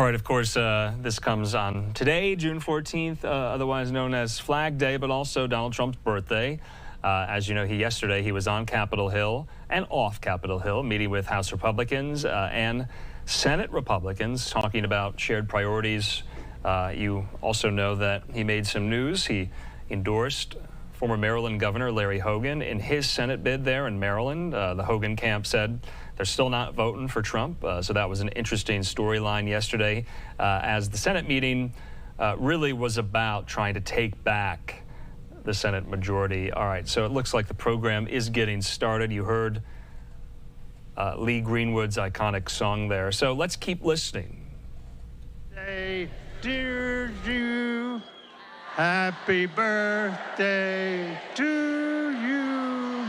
All right, of course, this comes on today, June 14th, otherwise known as Flag Day, but also Donald Trump's birthday. As you know, yesterday he was on Capitol Hill and off Capitol Hill, meeting with House Republicans and Senate Republicans, talking about shared priorities. You also know that he made some news. He endorsed former Maryland Governor Larry Hogan in his Senate bid there in Maryland. The Hogan camp said they're still not voting for Trump. So that was an interesting storyline yesterday, as the Senate meeting really was about trying to take back the Senate majority. All right, so it looks like the program is getting started. You heard Lee Greenwood's iconic song there. So let's keep listening. Say, dear you, happy birthday to you.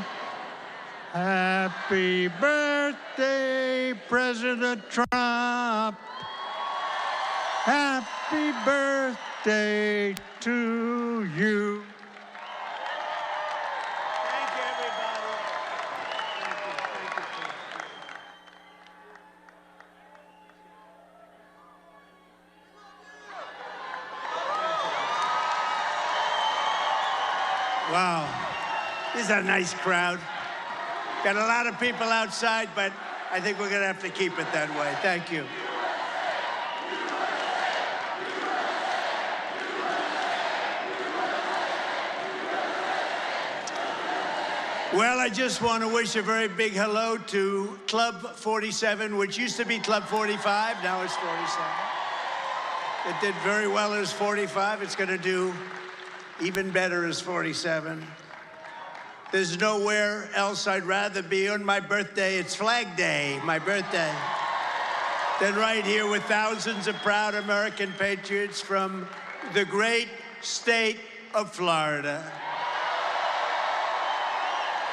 Happy birthday, President Trump. Happy birthday to you. Thank you, everybody. Thank you. Wow, this is a nice crowd. Got a lot of people outside, but I think we're going to have to keep it that way. Thank you. Well, I just want to wish a very big hello to Club 47, which used to be Club 45. Now it's 47. It did very well as 45. It's going to do even better as 47. There's nowhere else I'd rather be on my birthday. It's Flag Day, my birthday, than right here with thousands of proud American patriots from the great state of Florida.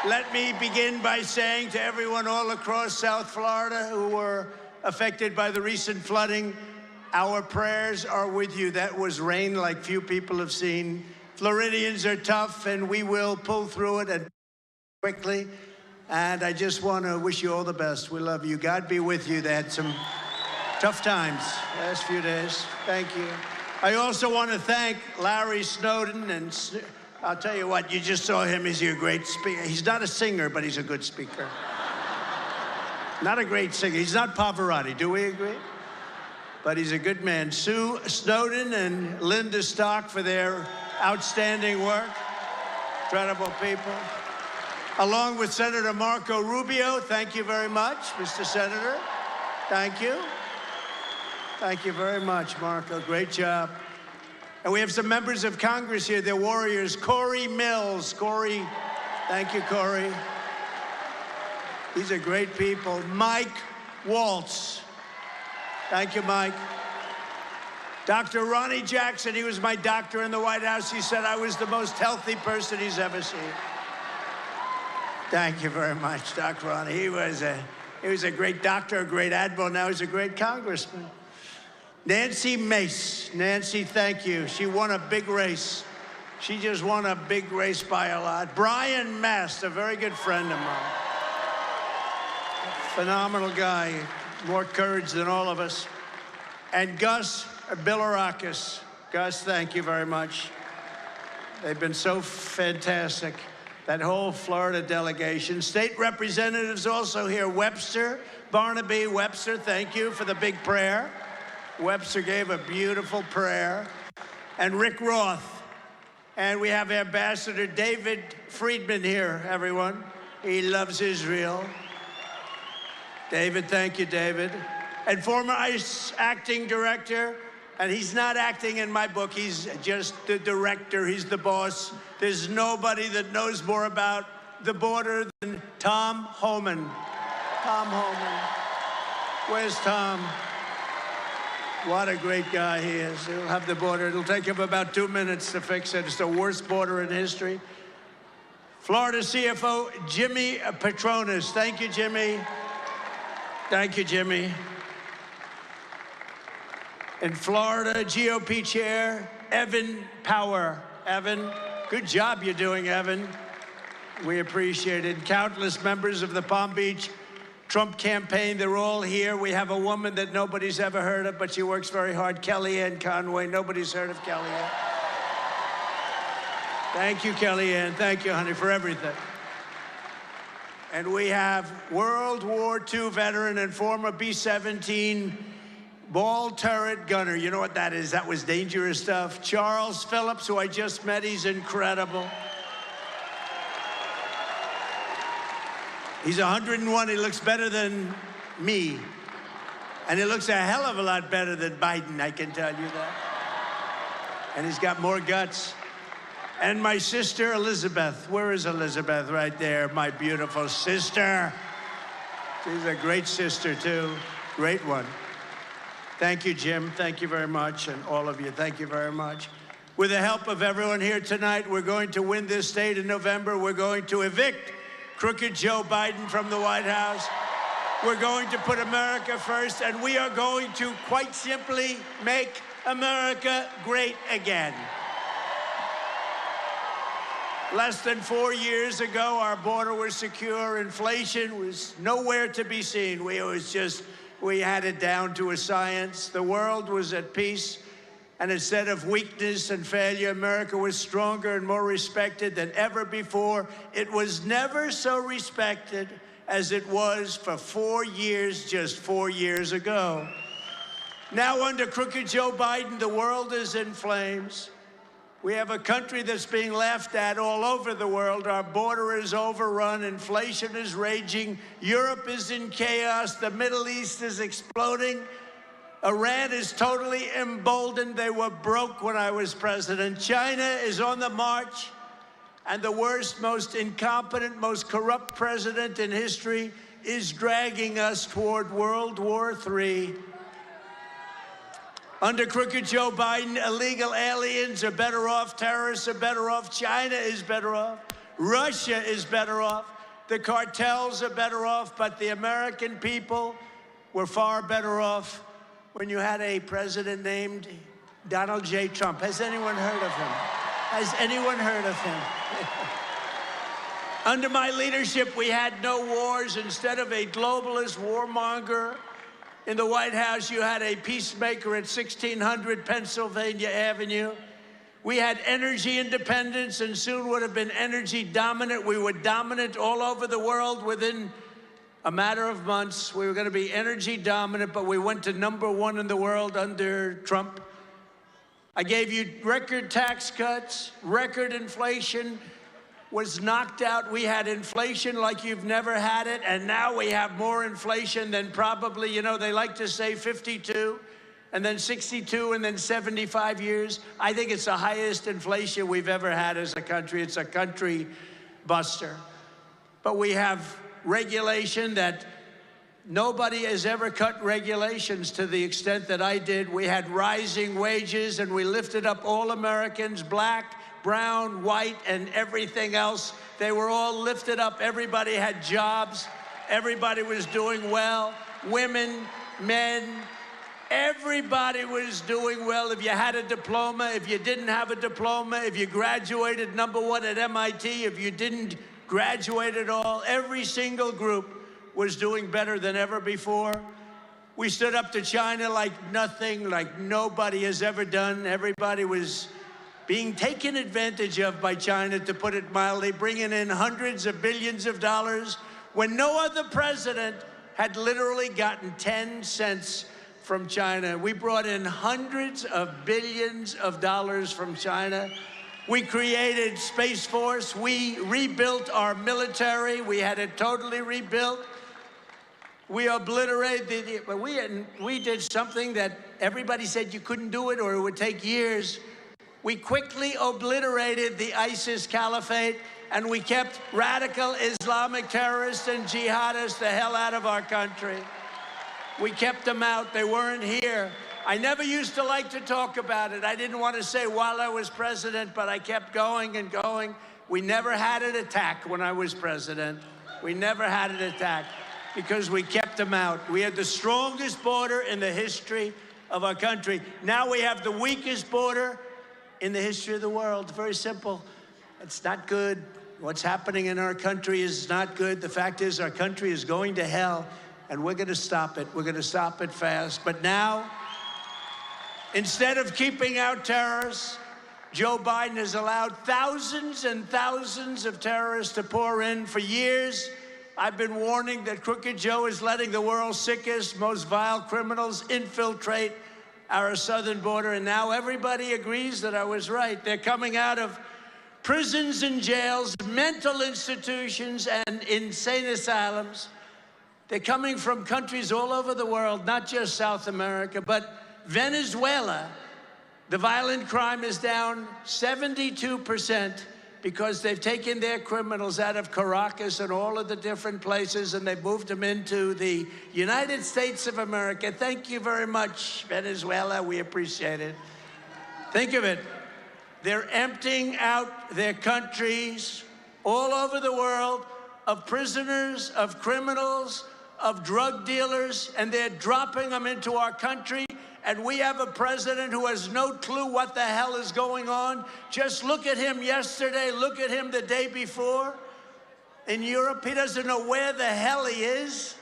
Let me begin by saying to everyone all across South Florida who were affected by the recent flooding, our prayers are with you. That was rain like few people have seen. Floridians are tough, and we will pull through it and quickly. And I just want to wish you all the best. We love you. God be with you. They had some tough times last few days. Thank you. I also want to thank Larry Snowden, and I'll tell you what, you just saw him. He's a great speaker. He's not a singer, but he's a good speaker. Not a great singer. He's not Pavarotti. Do we agree? But he's a good man. Sue Snowden and Linda Stock for their outstanding work. Incredible people. Along with Senator Marco Rubio, thank you very much, Mr. Senator. Thank you. Thank you very much, Marco. Great job. And we have some members of Congress here. They're warriors. Corey Mills. Corey, thank you, Corey. These are great people. Mike Waltz. Thank you, Mike. Dr. Ronnie Jackson, he was my doctor in the White House. He said I was the most healthy person he's ever seen. Thank you very much, Dr. Ronnie. He was a great doctor, a great admiral. Now he's a great congressman. Nancy Mace. Nancy, thank you. She won a big race. She just won a big race by a lot. Brian Mast, a very good friend of mine. Phenomenal guy. More courage than all of us. And Gus Bilirakis. Gus, thank you very much. They've been so fantastic. That whole Florida delegation. State representatives also here. Webster, Barnaby Webster, thank you for the big prayer. Webster gave a beautiful prayer. And Rick Roth. And we have Ambassador David Friedman here, everyone. He loves Israel. David, thank you, David. And former ICE acting director, and he's not acting in my book, he's just the director, he's the boss. There's nobody that knows more about the border than Tom Homan. Tom Homan. Where's Tom? What a great guy he is. He'll have the border. It'll take him about 2 minutes to fix it. It's the worst border in history. Florida CFO Jimmy Petronas. Thank you, Jimmy. Thank you, Jimmy. In Florida, GOP Chair Evan Power. Evan, good job you're doing, Evan. We appreciate it. Countless members of the Palm Beach Trump campaign. They're all here. We have a woman that nobody's ever heard of, but she works very hard, Kellyanne Conway. Nobody's heard of Kellyanne. Thank you, Kellyanne. Thank you, honey, for everything. And we have World War II veteran and former B-17 ball turret gunner. You know what that is? That was dangerous stuff. Charles Phillips, who I just met. He's incredible. He's 101. He looks better than me. And he looks a hell of a lot better than Biden, I can tell you that. And he's got more guts. And my sister, Elizabeth. Where is Elizabeth? Right there, my beautiful sister. She's a great sister, too. Great one. Thank you, Jim. Thank you very much. And all of you, thank you very much. With the help of everyone here tonight, we're going to win this state in November. We're going to evict crooked Joe Biden from the White House. We're going to put America first, and we are going to, quite simply, make America great again. Less than 4 years ago, our border was secure. Inflation was nowhere to be seen. We had it down to a science. The world was at peace. And instead of weakness and failure, America was stronger and more respected than ever before. It was never so respected as it was for 4 years, just 4 years ago. Now, under crooked Joe Biden, the world is in flames. We have a country that's being laughed at all over the world. Our border is overrun. Inflation is raging. Europe is in chaos. The Middle East is exploding. Iran is totally emboldened. They were broke when I was president. China is on the march. And the worst, most incompetent, most corrupt president in history is dragging us toward World War III. Under crooked Joe Biden, illegal aliens are better off, terrorists are better off, China is better off, Russia is better off, the cartels are better off, but the American people were far better off when you had a president named Donald J. Trump. Has anyone heard of him? Has anyone heard of him? Under my leadership, we had no wars. Instead of a globalist warmonger in the White House, you had a peacemaker at 1600 Pennsylvania Avenue. We had energy independence and soon would have been energy dominant. We were dominant all over the world within a matter of months. We were going to be energy dominant, but we went to #1 in the world under Trump. I gave you record tax cuts, record inflation was knocked out. We had inflation like you've never had it, and now we have more inflation than probably, you know, they like to say 52, and then 62, and then 75 years. I think it's the highest inflation we've ever had as a country. It's a country buster. But we have regulation that nobody has ever cut regulations to the extent that I did. We had rising wages, and we lifted up all Americans, black, brown, white, and everything else. They were all lifted up. Everybody had jobs. Everybody was doing well. Women, men, everybody was doing well. If you had a diploma, if you didn't have a diploma, if you graduated #1 at MIT, if you didn't graduate at all, every single group was doing better than ever before. We stood up to China like nothing, like nobody has ever done. Everybody was being taken advantage of by China, to put it mildly, bringing in hundreds of billions of dollars when no other president had literally gotten 10 cents from China. We brought in hundreds of billions of dollars from China. We created Space Force. We rebuilt our military. We had it totally rebuilt. We obliterated, but we did something that everybody said you couldn't do it or it would take years. We quickly obliterated the ISIS caliphate, and we kept radical Islamic terrorists and jihadists the hell out of our country. We kept them out. They weren't here. I never used to like to talk about it. I didn't want to say while I was president, but I kept going and going. We never had an attack when I was president. We never had an attack because we kept them out. We had the strongest border in the history of our country. Now we have the weakest border in the history of the world. Very simple. It's not good. What's happening in our country is not good. The fact is our country is going to hell. and we're going to stop it. We're going to stop it fast. But now, instead of keeping out terrorists, Joe Biden has allowed thousands and thousands of terrorists to pour in. For years, I've been warning that Crooked Joe is letting the world's sickest, most vile criminals infiltrate our southern border, and now everybody agrees that I was right. They're coming out of prisons and jails, mental institutions, and insane asylums. They're coming from countries all over the world, not just South America, but Venezuela. The violent crime is down 72% because they've taken their criminals out of Caracas and all of the different places, and they've moved them into the United States of America. Thank you very much, Venezuela. We appreciate it. Think of it. They're emptying out their countries all over the world of prisoners, of criminals, of drug dealers, and they're dropping them into our country. And we have a president who has no clue what the hell is going on. Just look at him yesterday, look at him the day before. In Europe, he doesn't know where the hell he is.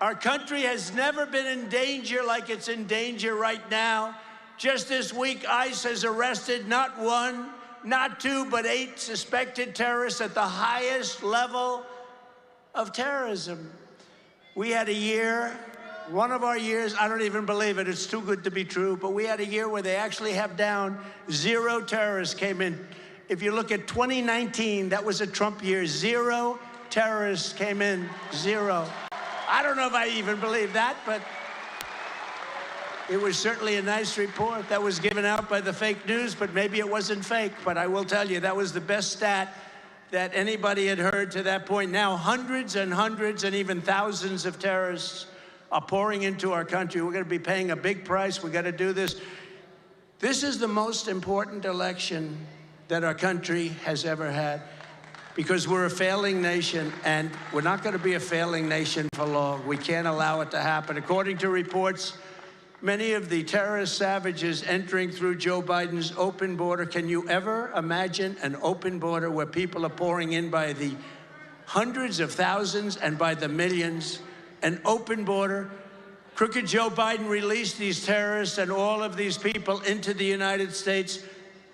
Our country has never been in danger like it's in danger right now. Just this week, ICE has arrested not one, not two, but 8 suspected terrorists at the highest level of terrorism. We had a year, one of our years, I don't even believe it, it's too good to be true, but we had a year where they actually have down 0 terrorists came in. If you look at 2019, that was a Trump year, 0 terrorists came in, 0. I don't know if I even believe that, but it was certainly a nice report that was given out by the fake news, but maybe it wasn't fake. But I will tell you, that was the best stat that anybody had heard to that point. Now, hundreds and hundreds and even thousands of terrorists are pouring into our country. We're going to be paying a big price. We've got to do this. This is the most important election that our country has ever had, because we're a failing nation, and we're not going to be a failing nation for long. We can't allow it to happen. According to reports, many of the terrorist savages entering through Joe Biden's open border. Can you ever imagine an open border where people are pouring in by the hundreds of thousands and by the millions? An open border. Crooked Joe Biden released these terrorists and all of these people into the United States,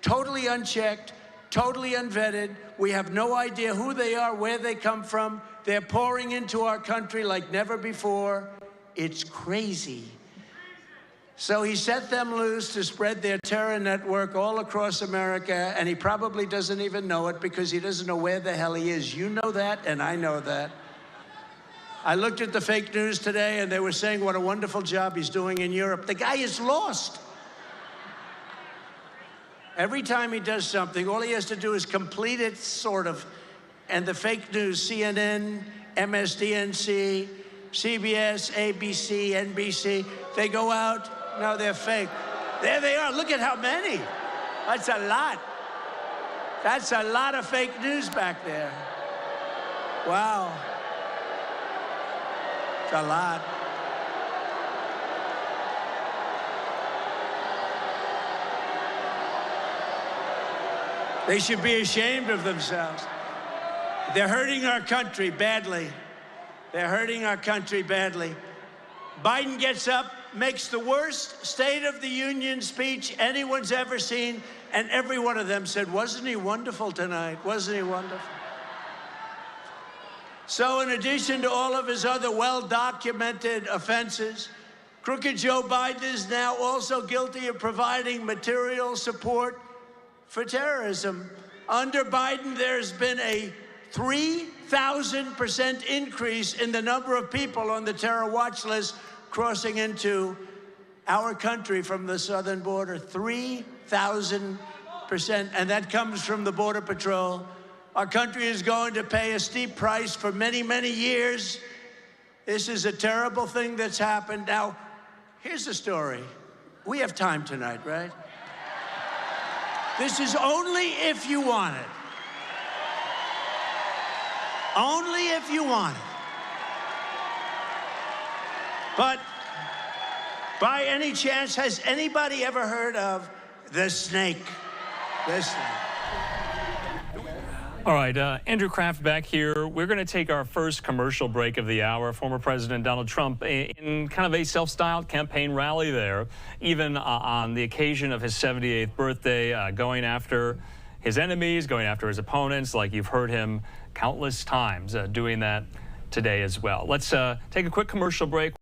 totally unchecked, totally unvetted. We have no idea who they are, where they come from. They're pouring into our country like never before. It's crazy. So he set them loose to spread their terror network all across America, and he probably doesn't even know it because he doesn't know where the hell he is. You know that, and I know that. I looked at the fake news today, and they were saying what a wonderful job he's doing in Europe. The guy is lost. Every time he does something, all he has to do is complete it, sort of. And the fake news, CNN, MSDNC, CBS, ABC, NBC, they go out. No, they're fake. There they are. Look at how many. That's a lot. That's a lot of fake news back there. Wow. It's a lot. They should be ashamed of themselves. They're hurting our country badly. They're hurting our country badly. Biden gets up, makes the worst State of the Union speech anyone's ever seen, and every one of them said, wasn't he wonderful tonight? Wasn't he wonderful? So in addition to all of his other well-documented offenses, Crooked Joe Biden is now also guilty of providing material support for terrorism. Under Biden, there's been a 3,000% increase in the number of people on the terror watch list crossing into our country from the southern border. 3,000%, and that comes from the Border Patrol. Our country is going to pay a steep price for many, many years. This is a terrible thing that's happened. Now, here's the story. We have time tonight, right? This is only if you want it. Only if you want it. But by any chance, has anybody ever heard of the snake? The snake. All right, Andrew Kraft back here. We're going to take our first commercial break of the hour. Former President Donald Trump in kind of a self-styled campaign rally there, even on the occasion of his 78th birthday, going after his enemies, going after his opponents, like you've heard him countless times doing that today as well. Let's take a quick commercial break.